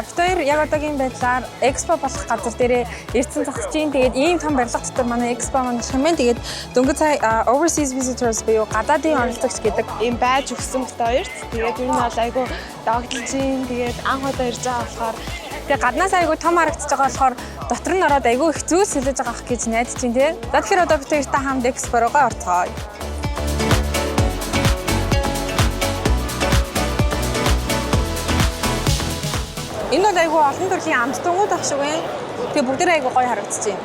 бид хоёр яг одоогийн байдлаар экспо болох газар дээрээ ирсэн зогсож байна. Тэгээд ийм том барилга дотор манай экспо маань болох юм байна. Тэгээд дөнгөж сая overseas visitors буюу гадаадын оролцогч гэдэг ийм байж өгсөн бит хоёрт. Тэгээд ер нь бол айгүй догдолж ийн. Тэгээд анх удаа ирж байгаа болохоор тэгээд гаднаас айгүй том харагдаж байгаа болохоор дотор нь ороод айгүй их зүйлс хэлж байгаа ах гэж найдаж байна тий. За тэгэхээр одоо бид хоёртай хамт экспо руугаа орцгоё. Энэ бол айгүй олон төрлийн амттангууд ах шиг байна. Тэгээ бүгдээ айгүй гоё харагдаж байна.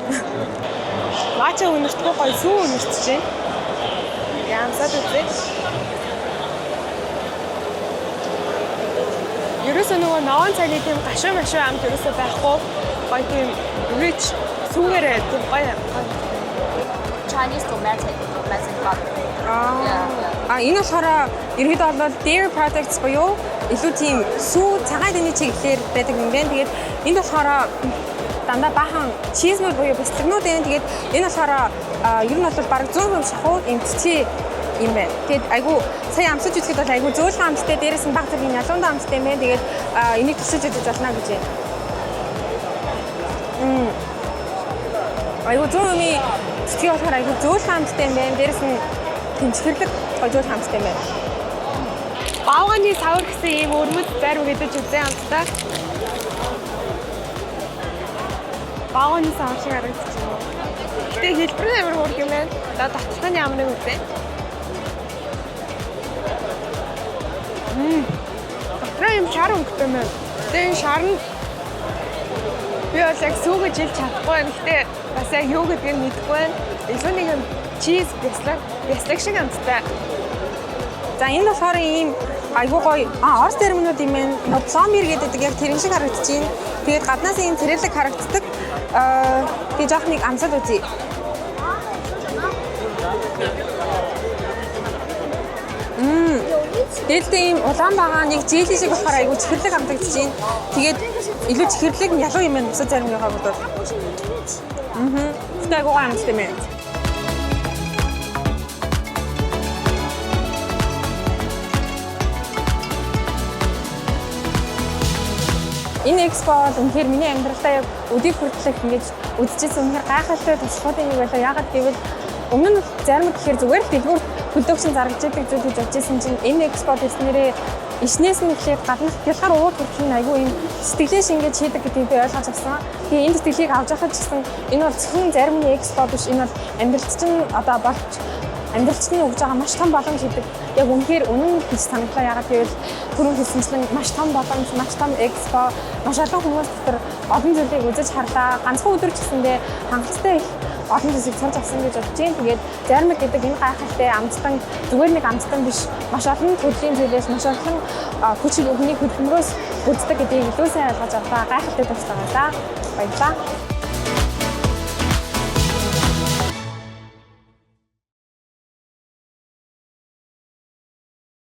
Мача үнэртгүй гоё сүү үнэртэж байна. Янсаад үзье. Ерөөсөө нөгөө ноон цайны тийм гашуун машуу амт ерөөсөө байхгүй. Гоё тийм rich сүүгээрээ тийм гоё. Chinese domestic garden. Энэ болохоор ерөөдөө бол dairy products буюу илүү тийм сүү цагаан дэний чиглэлээр байдаг юм байна. Тэгээд энэ болохоор дандаа бахан чизмөр буюу бэлтгэгнүүд байна. Тэгээд энэ болохоор ер нь бол бараг 100% шахуу эмчтэй юм байна. Тэгээд айгу сая амсаж үзэхэд бол айгу зөөлхөн амттай, дээрээс нь баг зэргийн ялуун амттай юм байна. Тэгээд энийг төсөж үзэж болно гэж байна. Айгу 100% сэтгэл болохоор айгу зөөлхөн амттай юм байна. Дээрээс нь тэмцэрлэг зөөлхөн амттай юм байна. Баавганы савар гэсэн ийм өрмөд байр үгэж үзэн амттай. Баавганы савар шиг харагдаж байна. Гэтэ хэлбэр нь амар хурд юм байна. Одоо таталтын ямныг үзье. Дотроо юм шар өнгөтэй юм байна. Тэгээ энэ шар нь би бол яг сүүгэж хэлж чадахгүй байна. Гэтэ бас яг юу гэдгийг мэдэхгүй байна. Илүү нэг юм чиз бяслаг шиг амттай. За энэ болохоор ийм айгуу гоё орс терминууд юм байна. Пломбер гэдэг яг тэрэн шиг харагдаж байна. Тэгээд гаднаас ийм царайлаг харагддаг. Тэгээд жоох нэг амсаад үзье. Дээлтэй ийм улаан байгаа нэг жийлий шиг болохоор айгуу чихэрлэг амтагдаж байна. Тэгээд илүү чихэрлэг нь ялуу юм байна. Бусад заримынхаа бодвол. Тэгтээ айгуу амттай юм байна. Энэ экспо бол үнэхээр миний амьдралдаа яг өдийг хүртэлх ингэж үзчихсэн үнэхээр гайхалтай туршлагын нэг байлаа. Яагаад гэвэл өмнө нь зарим гэхээр зүгээр л дэлгүүр төлөвшин зарагдж байдаг зүйл гэж бодож байсан чинь энэ экспо дэснэрээ ичнээс нь эхлээд гаднах бэлгаар уур хүртэл нь айгүй юм сэтгэлээ шингээж хийдэг гэдгийг би ойлгож авсан. Тэгээ энэ сэтгэлийг авч явахад ч гэсэн энэ бол зөвхөн зарим нэг экспо биш. Энэ бол амьдралч нь одоо болж амьдралчны өгж байгаа маш том боломж гэдэг. Яг үнэхээр үнэн гэж санагдлаа. Яагаад гэвэл түрүүн хэлсэнчлэн маш том боломж, маш том экспо, маш олон хүмүүс дотор олон зүйлийг үзэж харлаа. Ганцхан өдөр ч гэсэндээ хангалттай их олон зүйлийг сурч авсан гэж бодож байна. Тэгээд зарим гэдэг энэ гайхалтай амттан зүгээр нэг амттан биш. Маш олон төрлийн зүйлээс маш олон хүч өгний хөдөлмөрөөс бүрддэг гэдгийг илүү сайн ойлгож авлаа. Гайхалтай тустай байлаа. Баярлалаа.